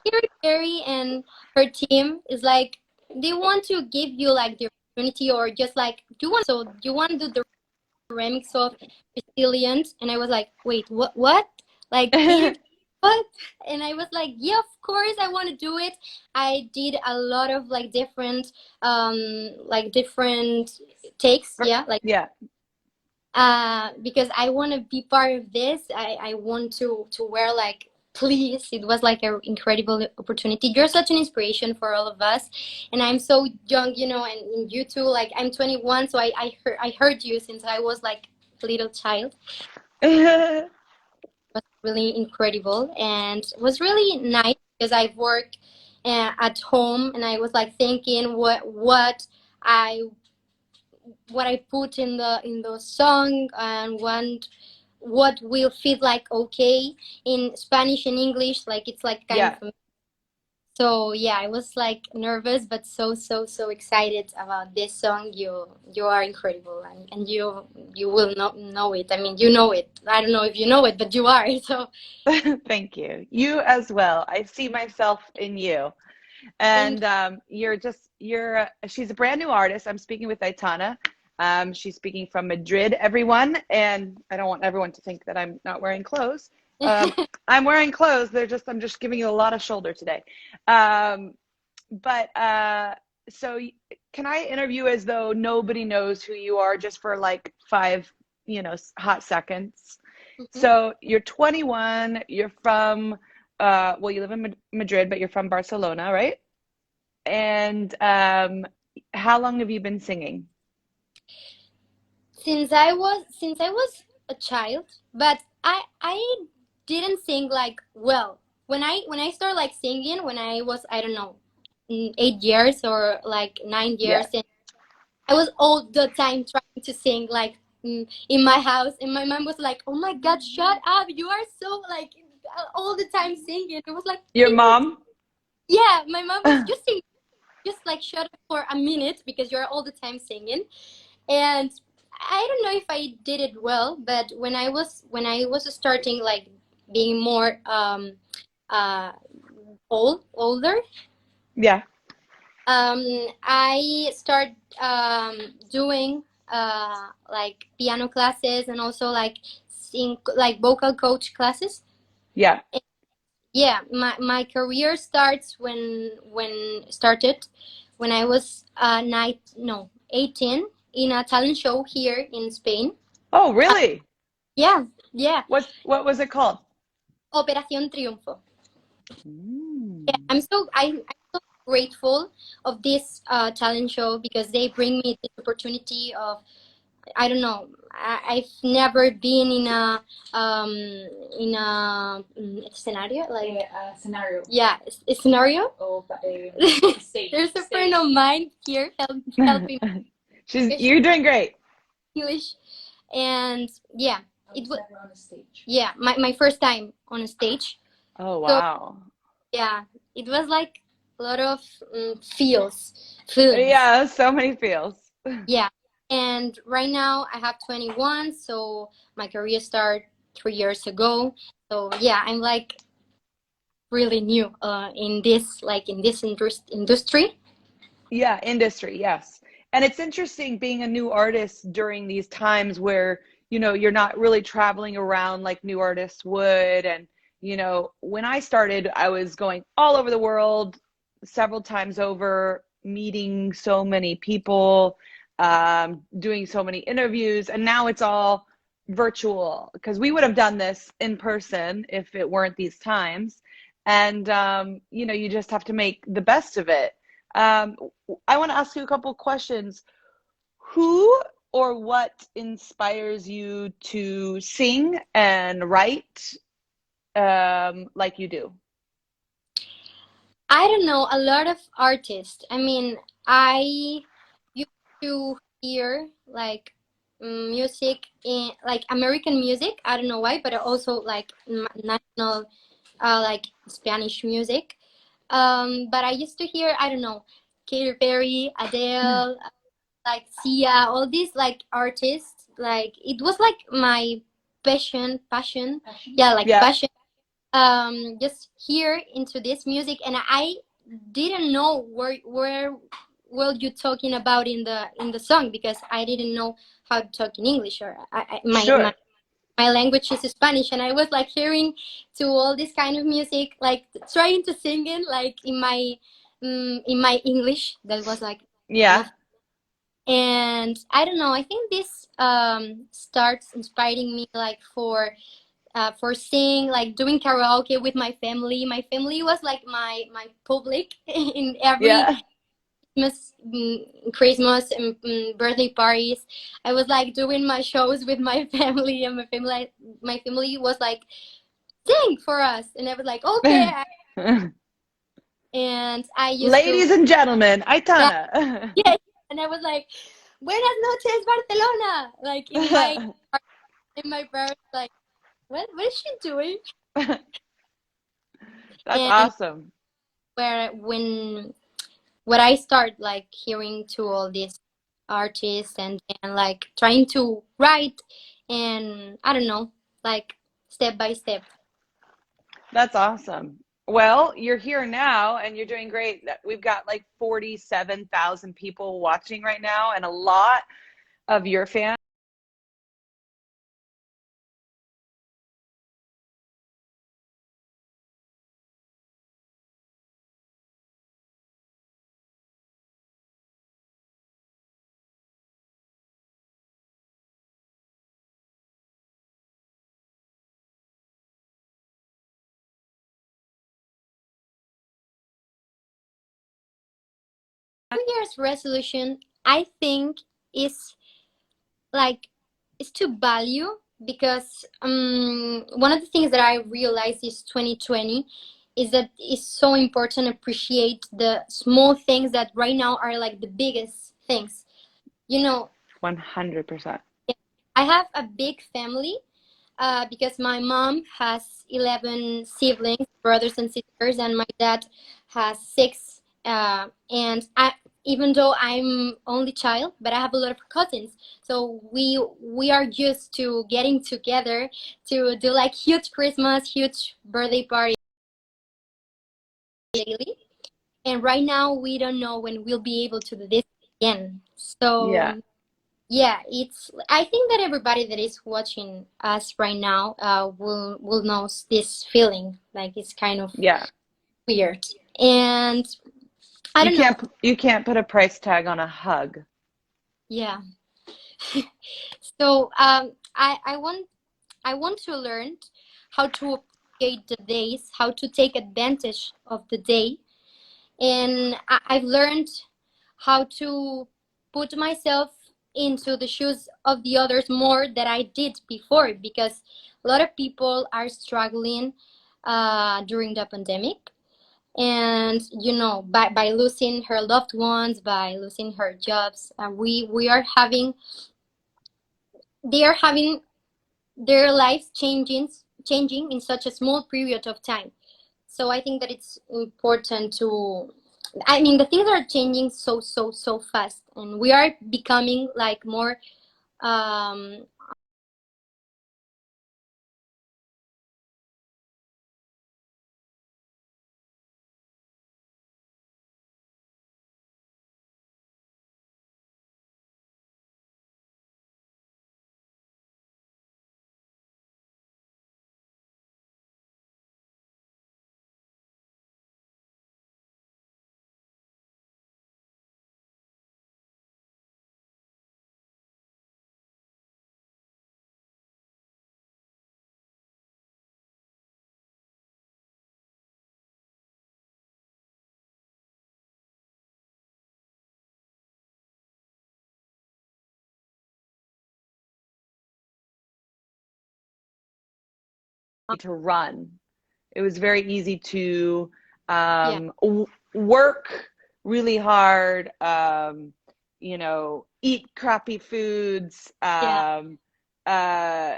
Katy Perry and her team is like they want to give you like the opportunity, or just like you want, so you want to do the remix of Resilient. And I was like, wait, what, like Katy, what? And I was like, yeah, of course I want to do it. I did a lot of like different takes, yeah, like Yeah. because I want to be part of this. I want to wear like, please, it was like an incredible opportunity. You're such an inspiration for all of us, and I'm so young, and you too. Like, I'm 21, so I heard you since I was like a little child. Was really incredible, and was really nice because I worked at home, and I was like thinking I what I put in the song, and what will fit like okay in Spanish and English. Like, it's like kind Yeah. of, so yeah, I was like nervous, but so excited about this song. You are incredible, and you will not know it. I mean, you know it. I don't know if you know it, but you are. So Thank you. You as well. I see myself in you. thank And she's a brand new artist. I'm speaking with Aitana. She's speaking from Madrid, everyone. And I don't want everyone to think that I'm not wearing clothes. Um, you. I'm wearing clothes. I'm just giving you a lot of shoulder today. Um, but so can I interview as though nobody knows who you are just for like five, hot seconds? Mhm. So you're 21, you're from, well, you live in Madrid, but you're from Barcelona, right? And how long have you been singing? Since I was a child, but I didn't sing like well. When I started like singing when I was, I don't know, 8 years or like 9 years, Yeah. and I was all the time trying to sing like, in my house, and my mom was like, "Oh my God, shut up! You are so like all the time singing." It was like, Your "Can you?" mom? Yeah, my mom was just singing, just like shut up for a minute because you're all the time singing. And I don't know if I did it well, but when I was starting like being more uh older, Yeah. um I start doing like piano classes, and also like sing like vocal coach classes. Yeah. Yeah, my career starts when I was 18 in a talent show here in Spain. Oh, Uh, really? yeah, yeah, What was it called? Operación Triunfo. Yeah, Mm. I'm so grateful of this talent show because they bring me this opportunity of, I don't know, I've never been in a scenario like, Scenario yeah, a scenario. of a There's a friend stage. of mine here helping You're doing great. English, and yeah, I it was was, never on a stage. yeah, my first time on a stage. Oh, So wow. yeah, it was like a lot of feelings. Yeah, so many feels. Yeah, and right now I have 21, so my career started 3 years ago. So yeah, I'm like really new in this industry. Yeah, industry, yes. And it's interesting being a new artist during these times where, you're not really traveling around like new artists would. And, when I started, I was going all over the world several times over, meeting so many people, doing so many interviews. And now it's all virtual because we would have done this in person if it weren't these times. And, you just have to make the best of it. Um, I want to ask you a couple questions. Who or what inspires you to sing and write like you do? I don't know, a lot of artists. I mean, I used to hear like, music in like American music. I don't know why, but I also like national, like Spanish music. But I used to hear, I don't know, Katy Perry, Adele, like Sia, all these like artists. Like, it was like my passion. Passion? Yeah, like Yeah. passion. just hear into this music, and I didn't know where were you talking about in the song, because I didn't know how to talk in English, or Sure. my language is Spanish, and I was like hearing to all this kind of music, like trying to sing it like in my English. That was like Yeah. awful. And I don't know. I think this starts inspiring me like for singing, like doing karaoke with my family. My family was like my public in every Yeah. Christmas and birthday parties. I was like doing my shows with my family, and my family was like sing for us, and I was like okay. And I used to, Ladies and gentlemen, yeah, Aitana. yeah, and I was like, Buenas noches, Barcelona, like in my parents like, what is she doing? That's And awesome. where when I start like hearing to all these artists, and like trying to write, and I don't know, like step by step. That's awesome. Well, you're here now and you're doing great. We've got like 47,000 people watching right now, and a lot of your fans New Year's resolution, I think, is like is to value, because one of the things that I realized is 2020 is that it's so important to appreciate the small things that right now are like the biggest things. You know, 100%. I have a big family, because my mom has 11 siblings, brothers and sisters, and my dad has six. And even though I'm only child, but I have a lot of cousins. So we are used to getting together to do like huge Christmas, huge birthday party daily. And right now we don't know when we'll be able to do this again. Yeah. So yeah, it's, I think that everybody that is watching us right now will know this feeling, like it's kind of Yeah. weird. And I don't know. You can't put a price tag on a hug. Yeah. So I want to learn how to appreciate the days, how to take advantage of the day. And I've learned how to put myself into the shoes of the others more than I did before, because a lot of people are struggling during the pandemic. And by losing her loved ones, by losing her jobs, we are having they are having their lives changing in such a small period of time. So I think that it's important to, I mean, the things are changing so fast, and we are becoming like more um To run. It was very easy to yeah, work really hard, eat crappy foods, yeah, uh,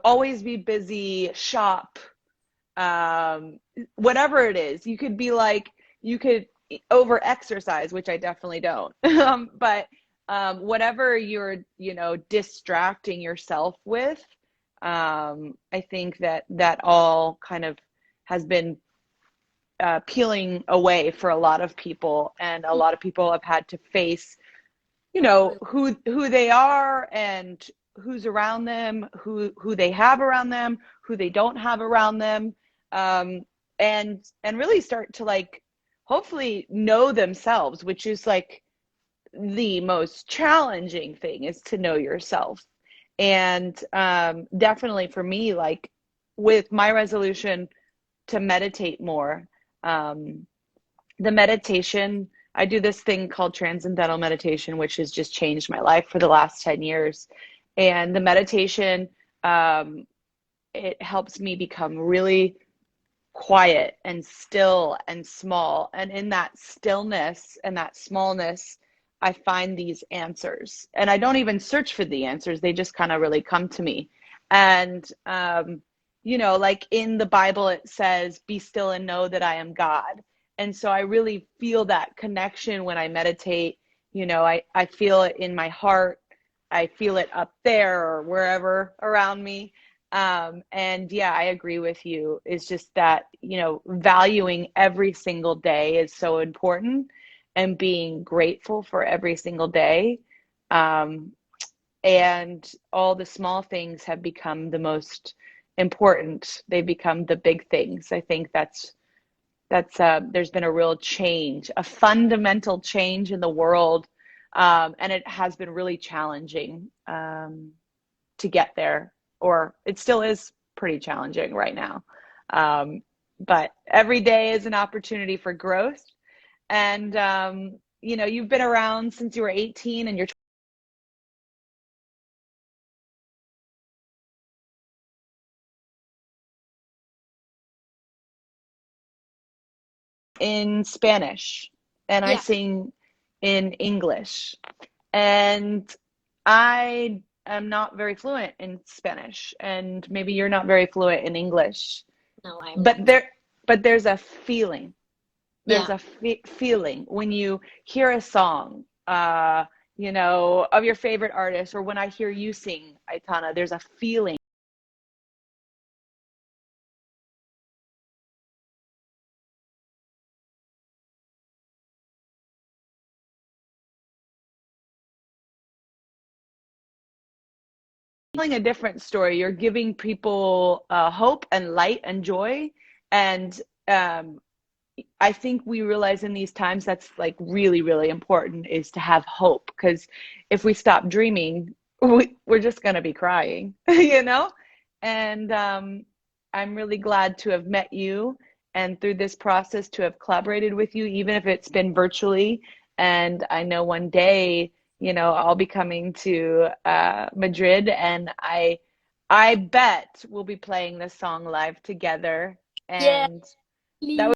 always be busy, shop, whatever it is. You could be like, you could over exercise, which I definitely don't. But whatever you're, distracting yourself with, I think that that all kind of has been peeling away for a lot of people, and a lot of people have had to face, you know, who they are and who's around them, who they have around them, who they don't have around them, and really start to like hopefully know themselves, which is like the most challenging thing, is to know yourself. And definitely for me, like with my resolution to meditate more, um, the meditation, I do this thing called transcendental meditation, which has just changed my life for the last 10 years. And the meditation, um, it helps me become really quiet and still and small. And in that stillness and that smallness, I find these answers. And I don't even search for the answers, they just kind of really come to me. And, you know, like in the Bible, it says, be still and know that I am God. And so I really feel that connection when I meditate. You know, I feel it in my heart. I feel it up there or wherever around me. And yeah, I agree with you. It's just that, you know, valuing every single day is so important, and being grateful for every single day. Um, and all the small things have become the most important. They've become the big things. I think that's there's been a real change, a fundamental change in the world. And it has been really challenging. To get there, or it still is pretty challenging right now. Um, but every day is an opportunity for growth. And, you know, you've been around since you were 18 and you're in Spanish and I Yeah. sing in English. And I am not very fluent in Spanish, and maybe you're not very fluent in English, No, I'm but not. there's a feeling. There's Yeah. a feeling when you hear a song, you know, of your favorite artist, or when I hear you sing, Aitana, there's a feeling. Telling a different story. You're giving people hope and light and joy. And um, I think we realize in these times that's like really, really important, is to have hope. Because if we stop dreaming, we're just going to be crying, you know? And I'm really glad to have met you, and through this process to have collaborated with you, even if it's been virtually. And I know one day, you know, I'll be coming to Madrid, and I bet we'll be playing this song live together. Yeah, And that please.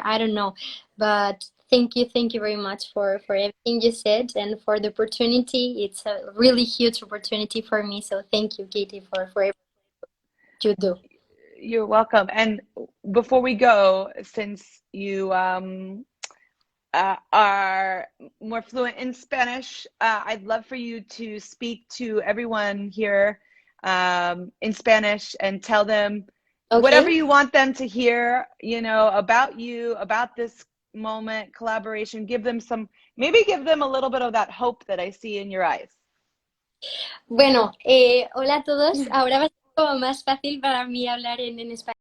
I don't know, but thank you very much for everything you said and for the opportunity. It's a really huge opportunity for me. So thank you, Katie, for everything you do. You're welcome. And before we go, since you are more fluent in Spanish, I'd love for you to speak to everyone here in Spanish and tell them whatever Okay. you want them to hear, you know, about you, about this moment, collaboration. Give them some, maybe give them a little bit of that hope that I see in your eyes. Bueno, hola a todos. Ahora va a ser como más fácil para mí hablar en español.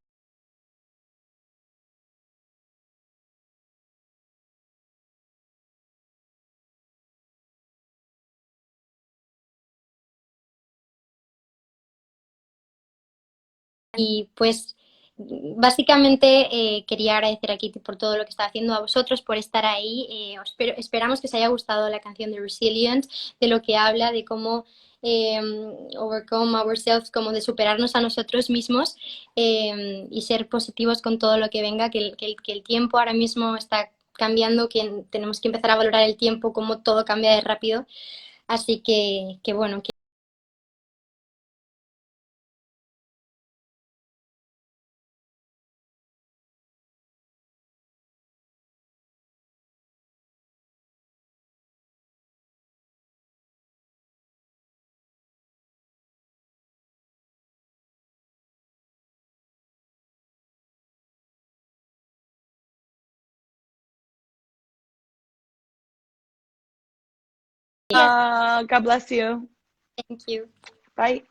Y pues básicamente quería agradecer a Kitty por todo lo que está haciendo, a vosotros por estar ahí. Esperamos que os haya gustado la canción de Resilience, de lo que habla, de cómo eh, overcome ourselves, como de superarnos a nosotros mismos y ser positivos con todo lo que venga, que el tiempo ahora mismo está cambiando, que tenemos que empezar a valorar el tiempo, como todo cambia de rápido. Así que bueno, que yes, God bless you. thank you. Bye.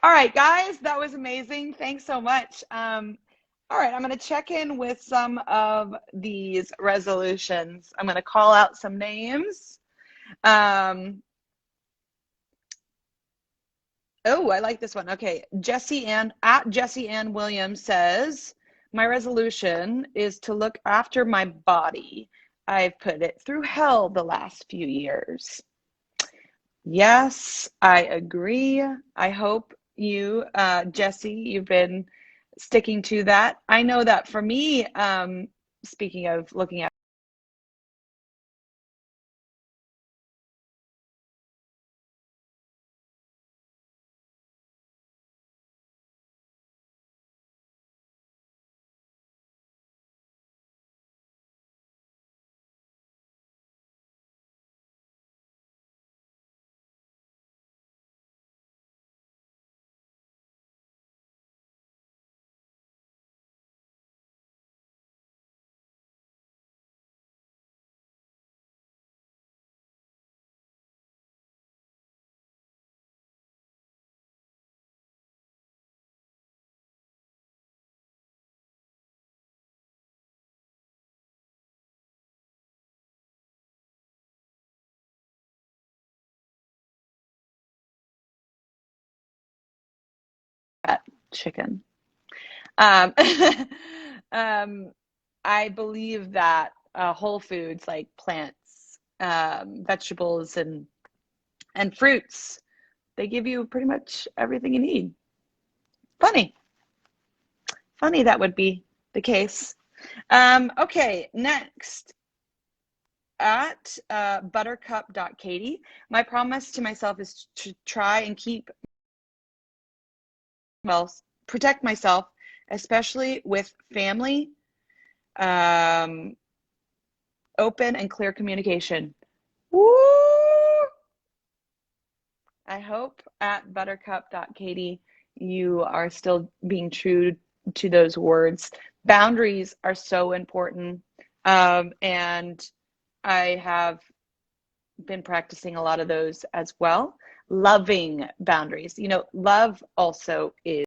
All right, guys, that was amazing. Thanks so much. All right, I'm going to check in with some of these resolutions. I'm going to call out some names. Um, oh, I like this one. Okay, Jessie Ann Williams says, my resolution is to look after my body. I've put it through hell the last few years. Yes, I agree. I hope you, Jesse, you've been sticking to that. I know that for me, speaking of looking at chicken, um, um, I believe that whole foods like plants, vegetables, and fruits, they give you pretty much everything you need. Funny, funny that would be the case. Okay, next at buttercup.katy. My promise to myself is to try and keep, well, protect myself, especially with family, um, open and clear communication. Woo! I hope at buttercup.katy you are still being true to those words. Boundaries are so important. And I have been practicing a lot of those as well. Loving boundaries. You know, love also is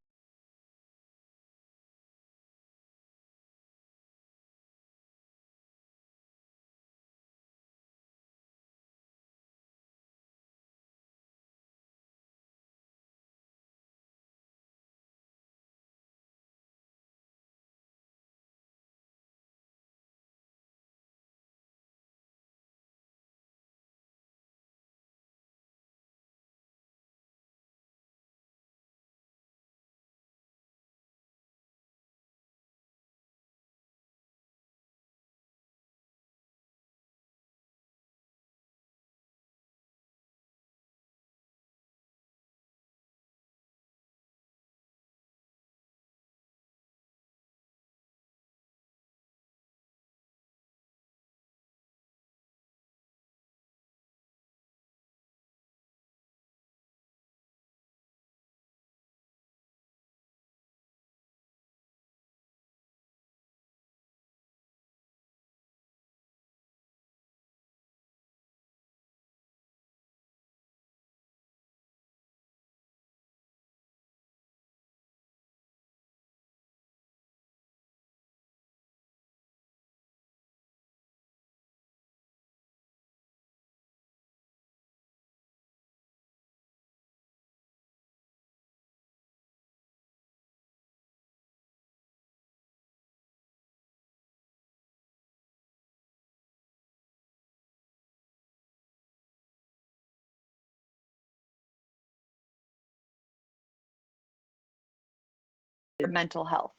mental health.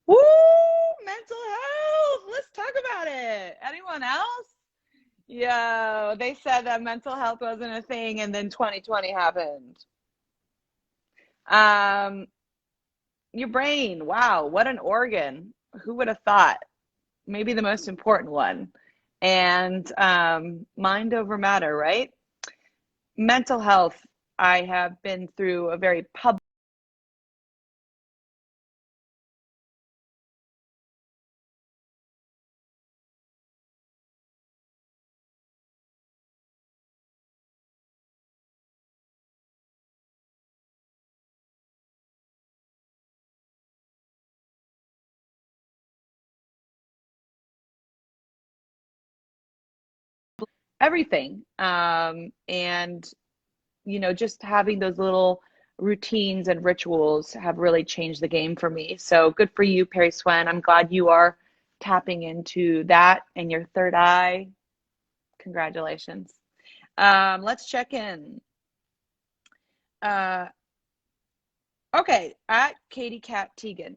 Woo! Mental health. Let's talk about it. Anyone else? Yeah, they said that mental health wasn't a thing, and then 2020 happened. Um, your brain. Wow, what an organ. Who would have thought? Maybe the most important one. And mind over matter, right? Mental health. I have been through a very public everything. And just having those little routines and rituals have really changed the game for me. So good for you, Perry Swen. I'm glad you are tapping into that and your third eye. Congratulations. Let's check in. Uh, okay, at Katy Cat Tegan.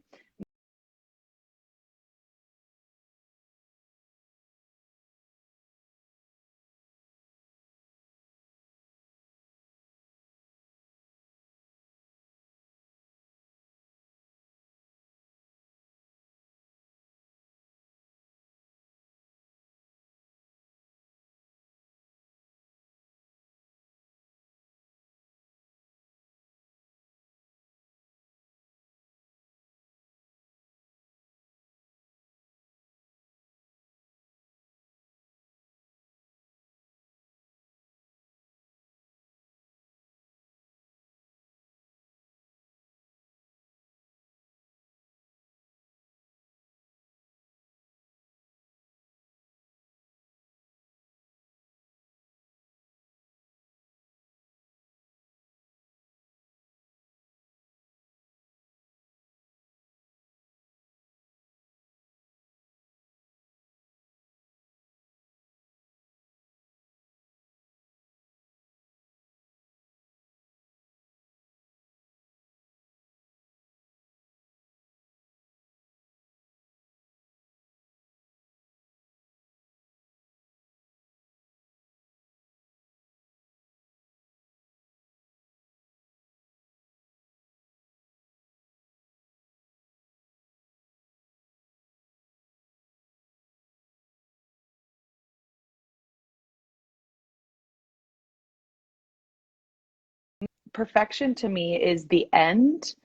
Perfection to me is the end.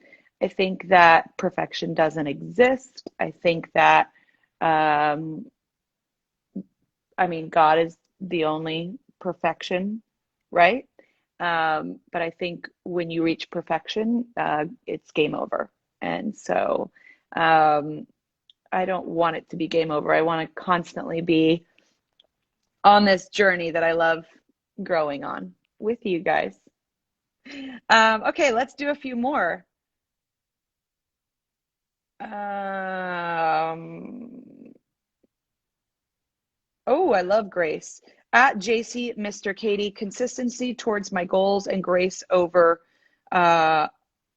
I think that perfection doesn't exist. I think that, um, I mean, God is the only perfection, right? But I think when you reach perfection, it's game over. And so um, I don't want it to be game over. I want to constantly be on this journey that I love growing on with you guys. Okay, let's do a few more. Um, oh, I love Grace. At JC, Mr. Katie, consistency towards my goals and grace over uh,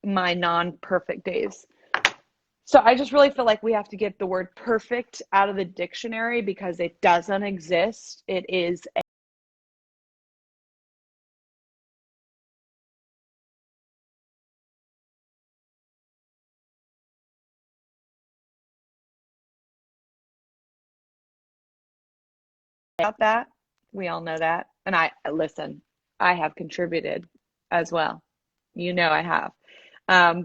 my non-perfect days. So I just really feel like we have to get the word perfect out of the dictionary because it doesn't exist. It is about that. We all know that. And I listen, I have contributed as well. I have.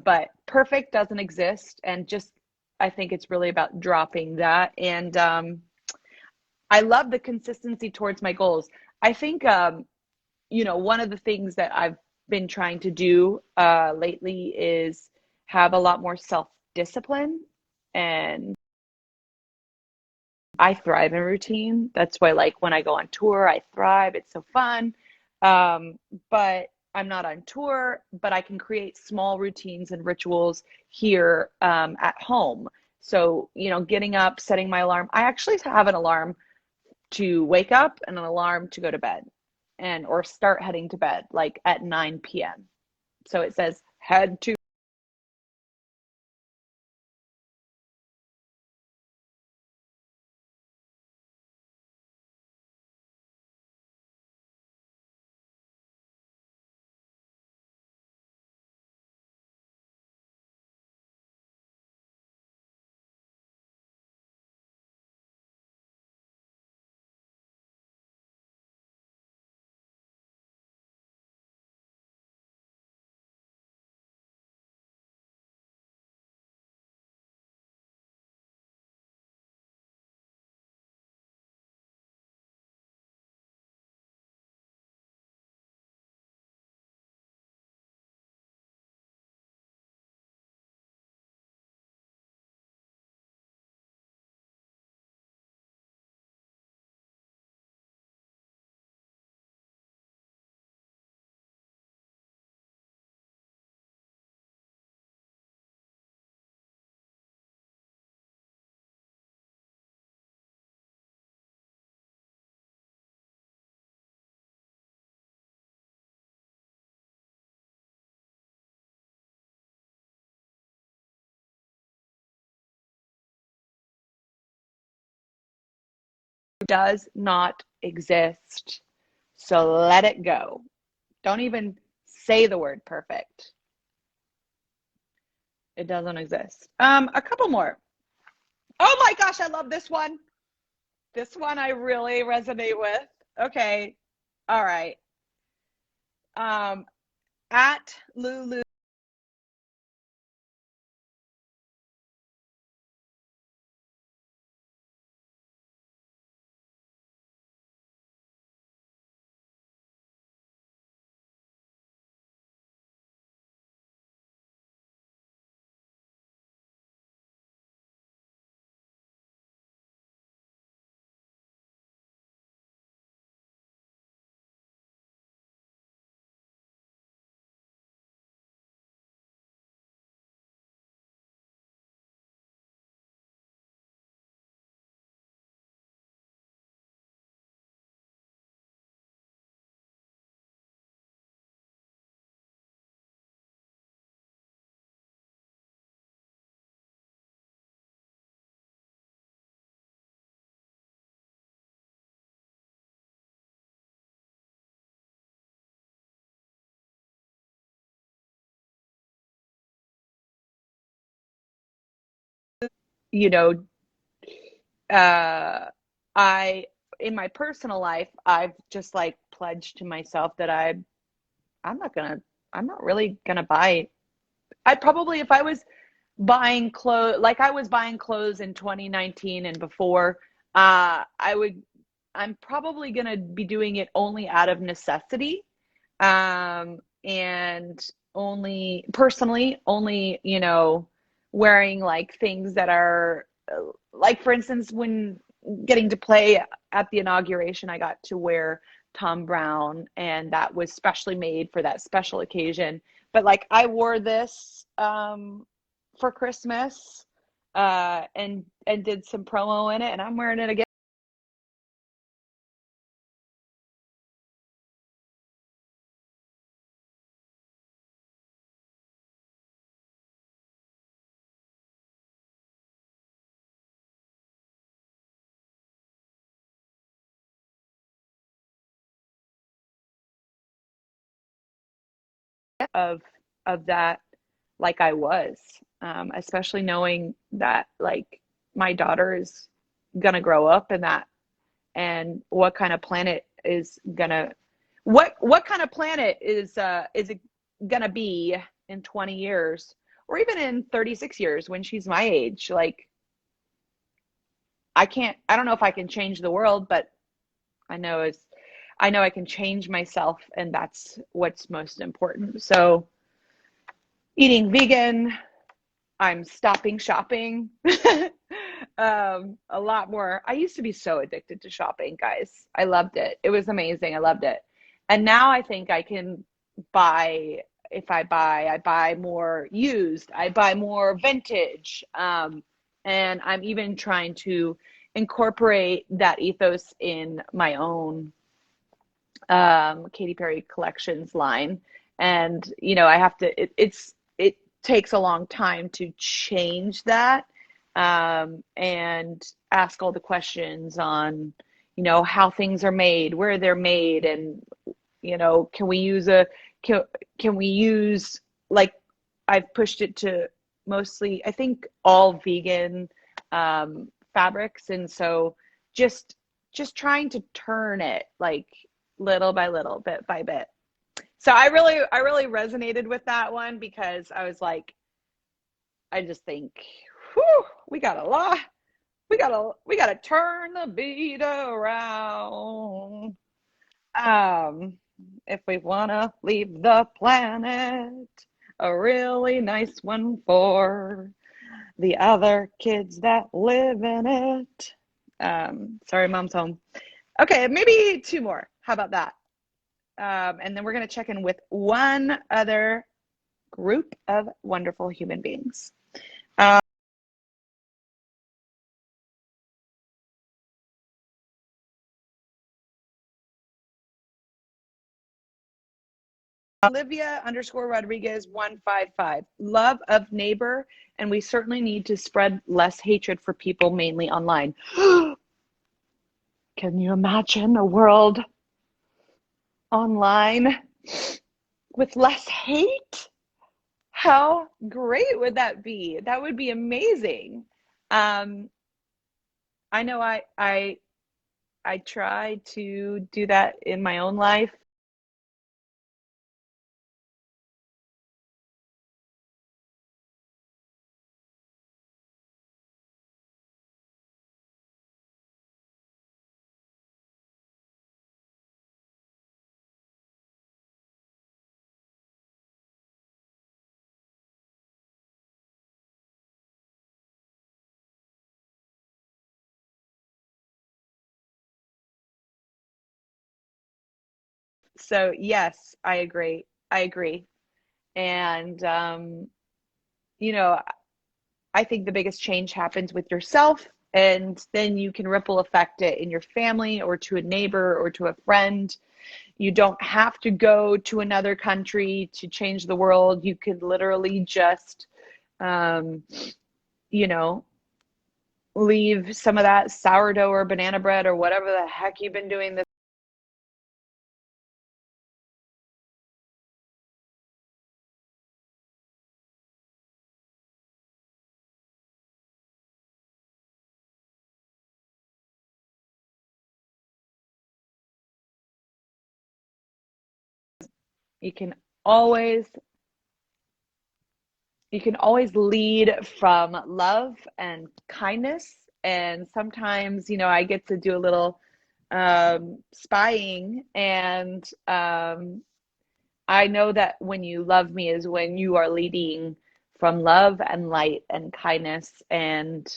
But perfect doesn't exist. And just, I think it's really about dropping that. And I love the consistency towards my goals. I think, one of the things that I've been trying to do lately is have a lot more self discipline. And I thrive in routine. That's why, like, when I go on tour, I thrive. It's so fun. Um, but I'm not on tour, but I can create small routines and rituals here at home. So, getting up, setting my alarm. I actually have an alarm to wake up and an alarm to go to bed and or start heading to bed like at 9 p.m. So it says head to does not exist. So let it go. Don't even say the word perfect. It doesn't exist. A couple more. Oh my gosh, I love this one. This one I really resonate with. Okay. All right. Um, at Lulu you know, uh, I, in my personal life, I've just like pledged to myself that I'm not gonna, I'm not really gonna buy. I probably, if I was buying clothes, like I was buying clothes in 2019 and before, I would, I'm probably gonna be doing it only out of necessity. And only personally, only, wearing like things that are like, for instance, when getting to play at the inauguration, I got to wear Tom Brown, and that was specially made for that special occasion. But like, I wore this for Christmas, and did some promo in it, and I'm wearing it again. of of that, like I was, especially knowing that like my daughter is gonna grow up in that, and what kind of planet is gonna, what kind of planet is it gonna be in 20 years, or even in 36 years when she's my age. Like, I don't know if I can change the world, but I know is I know I can change myself, and that's what's most important. So eating vegan, I'm stopping shopping. A lot more. I used to be so addicted to shopping, guys. I loved it. It was amazing. I loved it. And now I think I can buy, if I buy more used, I buy more vintage. And I'm even trying to incorporate that ethos in my own Katy Perry collections line. And, I have to, it takes a long time to change that, and ask all the questions on, how things are made, where they're made, and, can we use can we use, like, I've pushed it to mostly, I think, all vegan fabrics. And so just trying to turn it like little by little, bit by bit. So I really resonated with that one, because I was like, I just think, whew, we got a lot. We gotta turn the beat around. Um, if we wanna leave the planet a really nice one for the other kids that live in it. Sorry, mom's home. Okay, maybe two more. How about that? And then we're going to check in with one other group of wonderful human beings. Olivia underscore Rodriguez 155. Love of neighbor, and we certainly need to spread less hatred for people, mainly online. Can you imagine a world online with less hate? How great would that be? That would be amazing. Um, I know I try to do that in my own life. So yes, I agree. I agree. And you know, I think the biggest change happens with yourself, and then you can ripple effect it in your family or to a neighbor or to a friend. You don't have to go to another country to change the world. You could literally just, um, you know, leave some of that sourdough or banana bread or whatever the heck you've been doing this. You can always you can always lead from love and kindness. And sometimes, I get to do a little spying, and I know that when you love me is when you are leading from love and light and kindness. And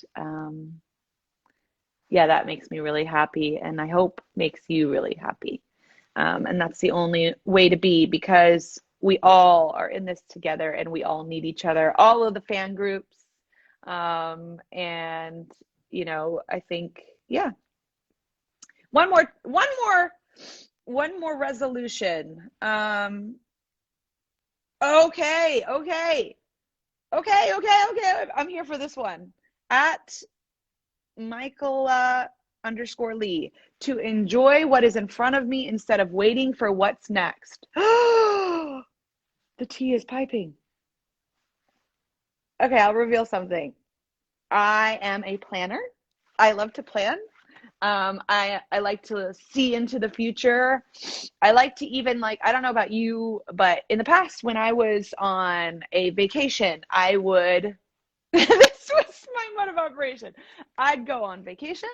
yeah, that makes me really happy, and I hope makes you really happy. And that's the only way to be, because we all are in this together and we all need each other, all of the fan groups. And, I think, yeah, one more, one more, one more resolution. Okay, okay, okay. I'm here for this one. At Michael underscore Lee, to enjoy what is in front of me instead of waiting for what's next. The tea is piping. Okay, I'll reveal something. I am a planner. I love to plan. I like to see into the future. I like to even, like, I don't know about you, but in the past when I was on a vacation, I would this was my mode of operation. I'd go on vacation.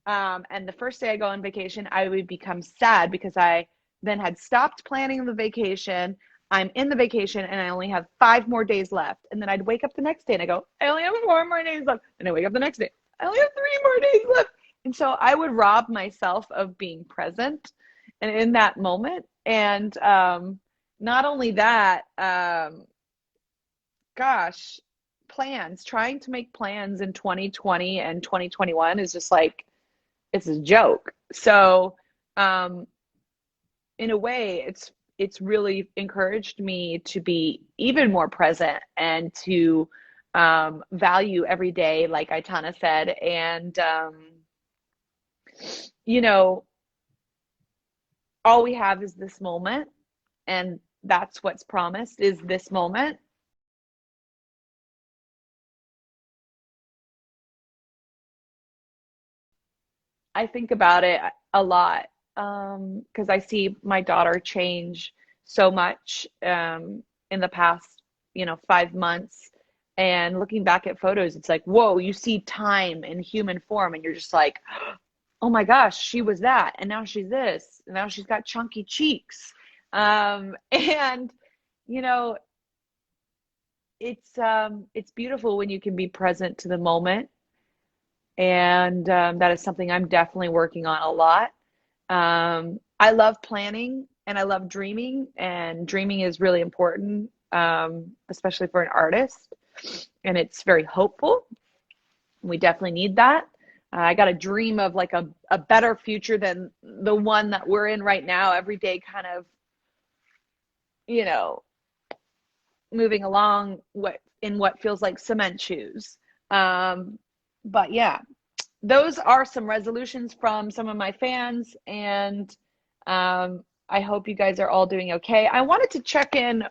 And the first day I go on vacation, I would become sad because I then had stopped planning the vacation. I'm in the vacation and I only have 5 more days left. And then I'd wake up the next day and I go, I only have 4 more days left. And I wake up the next day, I only have 3 more days left. And so I would rob myself of being present and in that moment. And not only that, gosh, trying to make plans in 2020 and 2021 is just like, it's a joke. So, um, in a way, it's really encouraged me to be even more present and to value every day, like Aitana said. And you know, all we have is this moment, and that's what's promised is this moment. I think about it a lot, because I see my daughter change so much in the past, 5 months. And looking back at photos, it's like, whoa, you see time in human form, and you're just like, oh my gosh, she was that, and now she's this, and now she's got chunky cheeks. And you know, it's beautiful when you can be present to the moment, and that is something I'm definitely working on a lot. I love planning and I love dreaming, and dreaming is really important, especially for an artist. And it's very hopeful. We definitely need that. I got a dream of like a better future than the one that we're in right now, every day, kind of, you know, moving along what feels like cement shoes. But yeah, those are some resolutions from some of my fans, and I hope you guys are all doing okay. I wanted to check in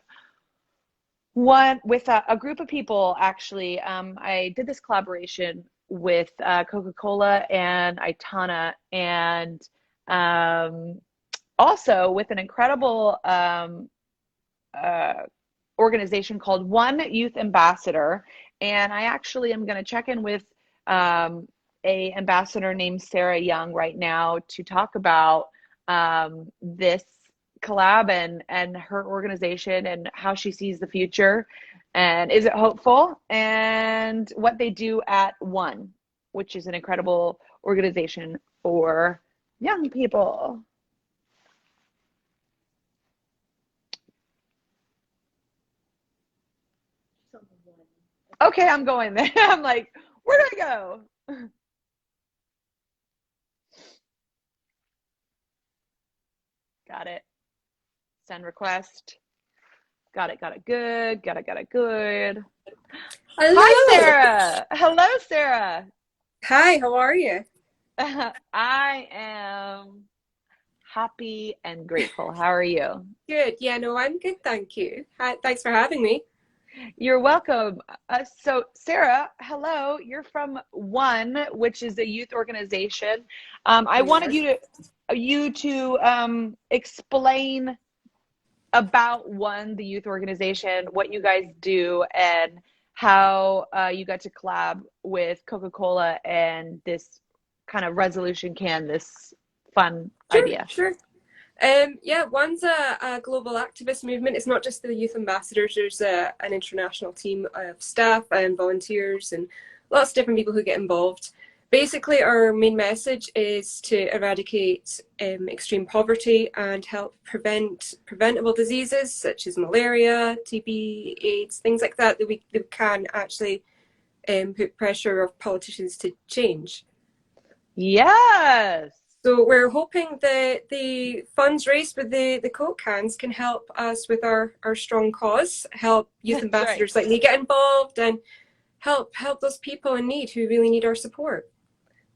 one with a group of people actually. I did this collaboration with Coca-Cola and Aitana, and um, also with an incredible uh, organization called One Youth Ambassador. And I actually am going to check in with a ambassador named Sarah Young right now to talk about this collab and her organization and how she sees the future and is it hopeful and what they do at One, which is an incredible organization for young people. Okay, I'm going there. I'm like, where do I go? Got it. Send request. Got it. Got it. Good. Got it. Got it. Good. Hi, Hello. Sarah. Hello, Sarah. Hi, how are you? I am happy and grateful. How are you? Good. Yeah, no, I'm good, thank you. Hi, thanks for having me. You're welcome. So, Sarah, hello. You're from One, which is a youth organization. I We wanted are. you to explain about One, the youth organization, what you guys do, and how you got to collab with Coca-Cola and this kind of resolution can, this fun Sure, idea. sure. Yeah, one's a global activist movement. It's not just the youth ambassadors. There's an international team of staff and volunteers and lots of different people who get involved. Basically, our main message is to eradicate extreme poverty and help prevent preventable diseases such as malaria, TB, AIDS, things like that that we can actually put pressure of politicians to change. Yes. So we're hoping that the funds raised with the Coke cans can help us with our strong cause, help youth That's right. ambassadors like me get involved, and help those people in need who really need our support.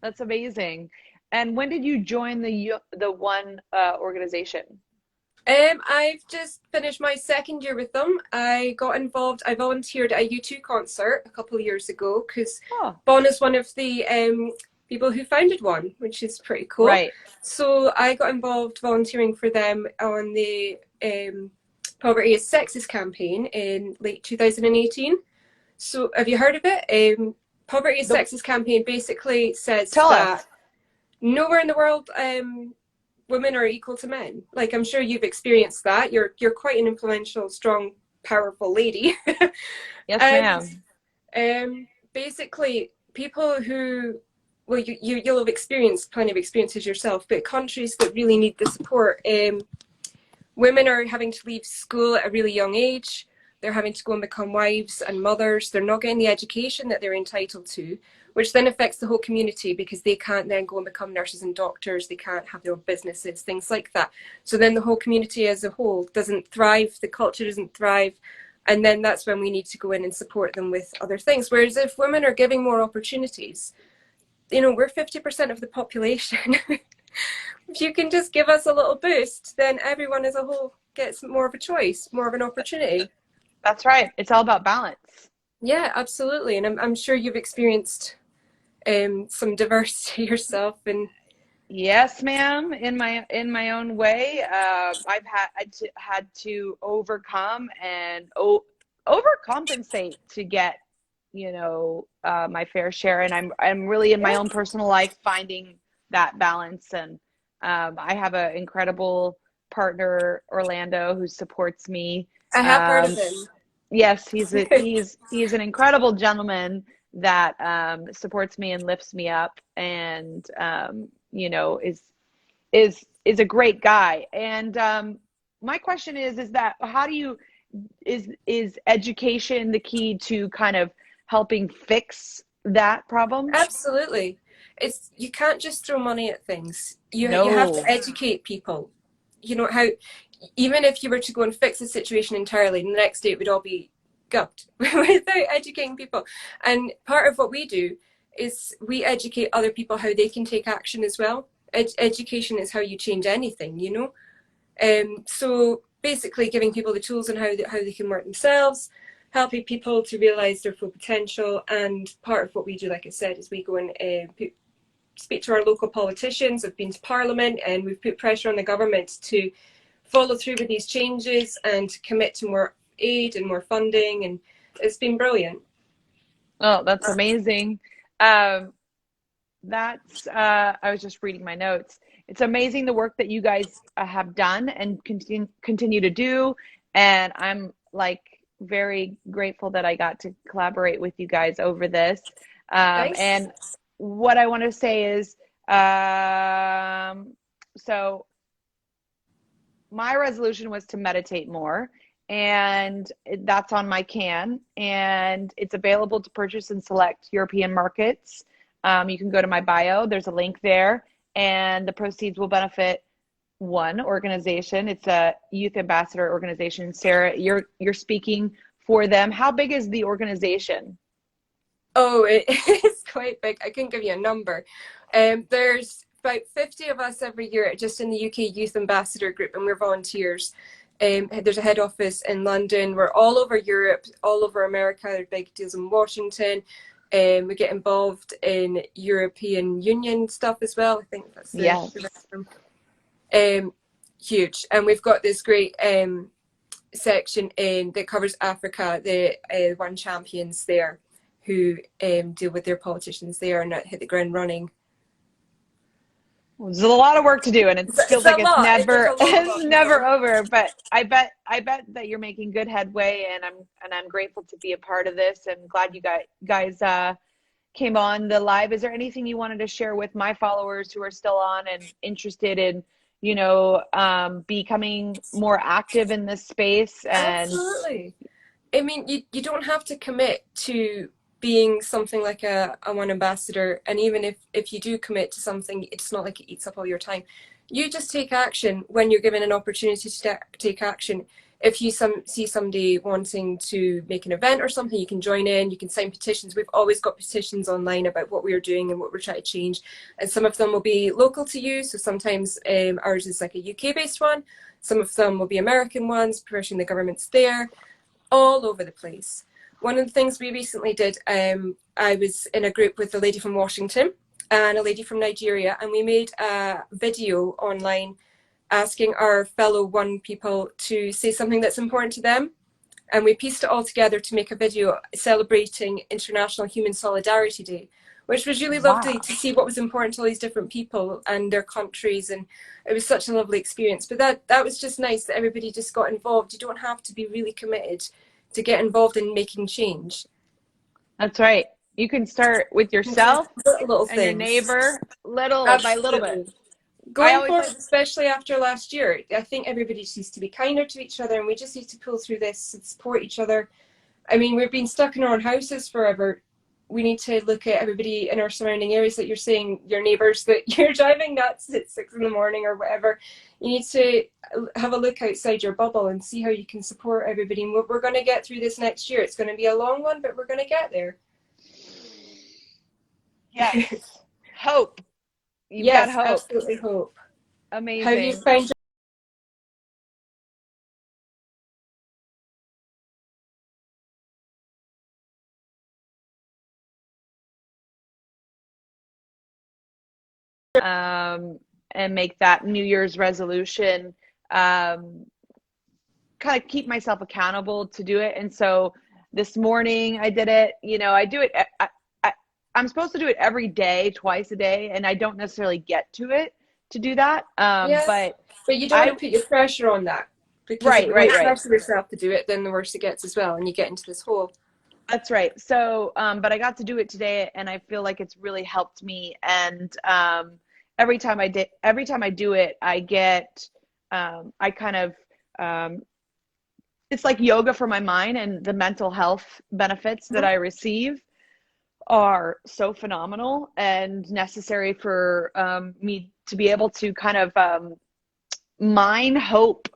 That's amazing. And when did you join the One organization? I've just finished my second year with them. I got involved. I volunteered at a U2 concert a couple of years ago because Oh, Bon is one of the people who founded One, which is pretty cool. right. So I got involved volunteering for them on the Poverty is Sexist campaign in late 2018. So have you heard of it? Poverty is The, Sexist campaign basically says tell us. that nowhere in the world women are equal to men. Like I'm sure you've experienced that. You're quite an influential, strong, powerful lady. Yes, And ma'am. basically people who well you'll have experienced plenty of experiences yourself, but countries that really need the support, women are having to leave school at a really young age. They're having to go and become wives and mothers. They're not getting the education that they're entitled to, which then affects the whole community because they can't then go and become nurses and doctors. They can't have their own businesses, things like that. So then the whole community as a whole doesn't thrive. The culture doesn't thrive. And then that's when we need to go in and support them with other things. Whereas if women are giving more opportunities, we're 50% of the population. If you can just give us a little boost, then everyone as a whole gets more of a choice, more of an opportunity. That's right. It's all about balance. Yeah, absolutely. And I'm sure you've experienced some diversity yourself. And Yes, ma'am. In my own way, I've had to overcome and overcompensate to get, my fair share. And I'm really in my yeah, own personal life finding that balance. And I have an incredible partner, Orlando, who supports me. I have heard of Um, him. yes, he's an incredible gentleman that supports me and lifts me up, and is a great guy. And my question is that how do you is education the key to kind of helping fix that problem? Absolutely. It's you can't just throw money at things. You have to No. educate people. You know how even if you were to go and fix the situation entirely, the next day it would all be gubbed without educating people. And part of what we do is we educate other people how they can take action as well. Education is how you change anything, you know. So basically giving people the tools and how they can work themselves, helping people to realize their full potential. And part of what we do, like I said, is we go and speak to our local politicians. I've been to Parliament, and we've put pressure on the government to follow through with these changes and commit to more aid and more funding, and it's been brilliant. Oh, that's amazing. That's I was just reading my notes. It's amazing the work that you guys have done and continue to do, and I'm like very grateful that I got to collaborate with you guys over this. Thanks. And what I want to say is, so my resolution was to meditate more, and that's on my can, and it's available to purchase in select European markets. You can go to my bio, there's a link there, and the proceeds will benefit one organization. It's a youth ambassador organization. Sarah, you're speaking for them. How big is the organization? Oh, it is quite big. I couldn't give you a number. There's about 50 of us every year just in the UK Youth Ambassador Group, and we're volunteers. There's a head office in London. We're all over Europe, all over America. There are big deals in Washington. We get involved in European Union stuff as well. I think that's the Yes. right term. Huge. And we've got this great section that covers Africa, the One Champions there, who deal with their politicians there and hit the ground running. There's a lot of work to do, and it feels It's like a lot. There's a lot it's to never do. over. But I bet that you're making good headway, and I'm grateful to be a part of this, and glad you guys came on the live. Is there anything you wanted to share with my followers who are still on and interested in, becoming more active in this space? And Absolutely. I mean, you don't have to commit to being something like a one ambassador, and even if you do commit to something, it's not like it eats up all your time. You just take action when you're given an opportunity to take action. If you see somebody wanting to make an event or something, you can join in, you can sign petitions. We've always got petitions online about what we're doing and what we're trying to change, and some of them will be local to you. So sometimes ours is like a UK based one, some of them will be American ones, pressuring the governments there, all over the place. One of the things we recently did, I was in a group with a lady from Washington and a lady from Nigeria, and we made a video online asking our fellow One people to say something that's important to them. And we pieced it all together to make a video celebrating International Human Solidarity Day, which was really wow, lovely to see what was important to all these different people and their countries. And it was such a lovely experience. But that was just nice that everybody just got involved. You don't have to be really committed to get involved in making change. that's right. You can start with yourself Little and your things. neighbor, little by little bit. Absolutely. I Going always forward, like, especially after last year, I think everybody just needs to be kinder to each other, and we just need to pull through this and support each other. I mean, we've been stuck in our own houses forever. We need to look at everybody in our surrounding areas, that you're saying your neighbours that you're driving nuts at 6 in the morning or whatever. You need to have a look outside your bubble and see how you can support everybody. And we're going to get through this next year. It's going to be a long one, but we're going to get there. yes, hope. You've got Yes, hope. absolutely hope. How you Amazing. find And make that New Year's resolution, kind of keep myself accountable to do it. And so this morning I did it. I do it. I'm supposed to do it every day, twice a day, and I don't necessarily get to it to do that. yeah, But but you don't I, want to put your pressure on that, because if right, you right, don't right. pressure yourself to do it, then the worse it gets as well, and you get into this hole. That's right. So, but I got to do it today, and I feel like it's really helped me. And every time I do it, I get, I kind of, it's like yoga for my mind, and the mental health benefits that I receive are so phenomenal and necessary for me to be able to kind of mine hope.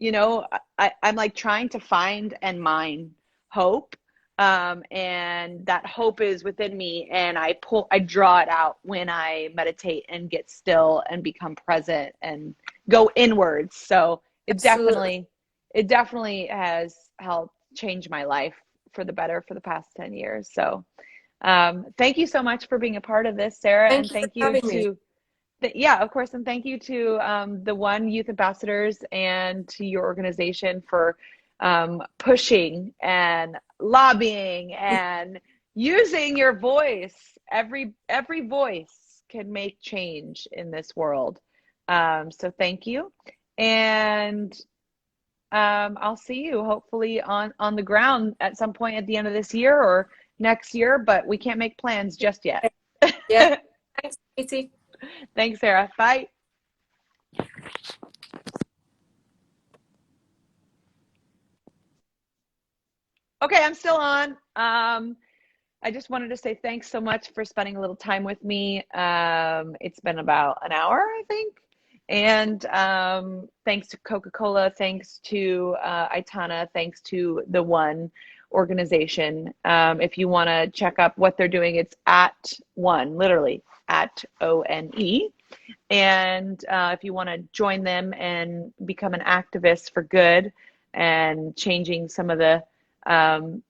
I'm like trying to find and mine hope And that hope is within me, and I draw it out when I meditate and get still and become present and go inwards. So Absolutely. it definitely has helped change my life for the better for the past 10 years. So thank you so much for being a part of this, Sarah, Thank and you for thank you having me. to yeah, of course. And thank you to the One Youth Ambassadors and to your organization for pushing and lobbying and using your voice. Every voice can make change in this world. So thank you. And I'll see you hopefully on the ground at some point at the end of this year or next year, but we can't make plans just yet. Yeah. Thanks, Katie. Thanks, Sarah. Bye. Okay, I'm still on. I just wanted to say thanks so much for spending a little time with me. It's been about an hour, I think. And thanks to Coca-Cola, thanks to Aitana, thanks to the One organization. If you want to check up what they're doing, it's at One, literally at ONE. And if you want to join them and become an activist for good and changing some of the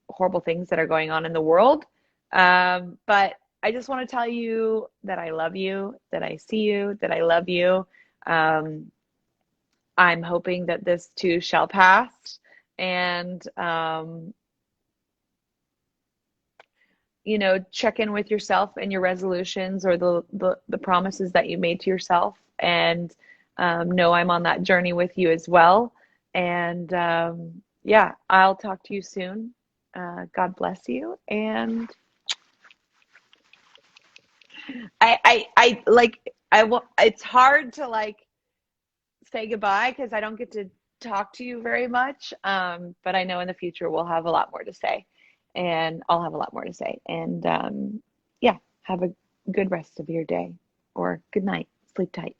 horrible things that are going on in the world. But I just want to tell you that I love you, that I see you, that I love you. Um, I'm hoping that this too shall pass. And, check in with yourself and your resolutions or the promises that you made to yourself. And know I'm on that journey with you as well. And yeah, I'll talk to you soon. God bless you. And I like, it's hard to like say goodbye because I don't get to talk to you very much. But I know in the future we'll have a lot more to say, and I'll have a lot more to say. And yeah, have a good rest of your day or good night. Sleep tight.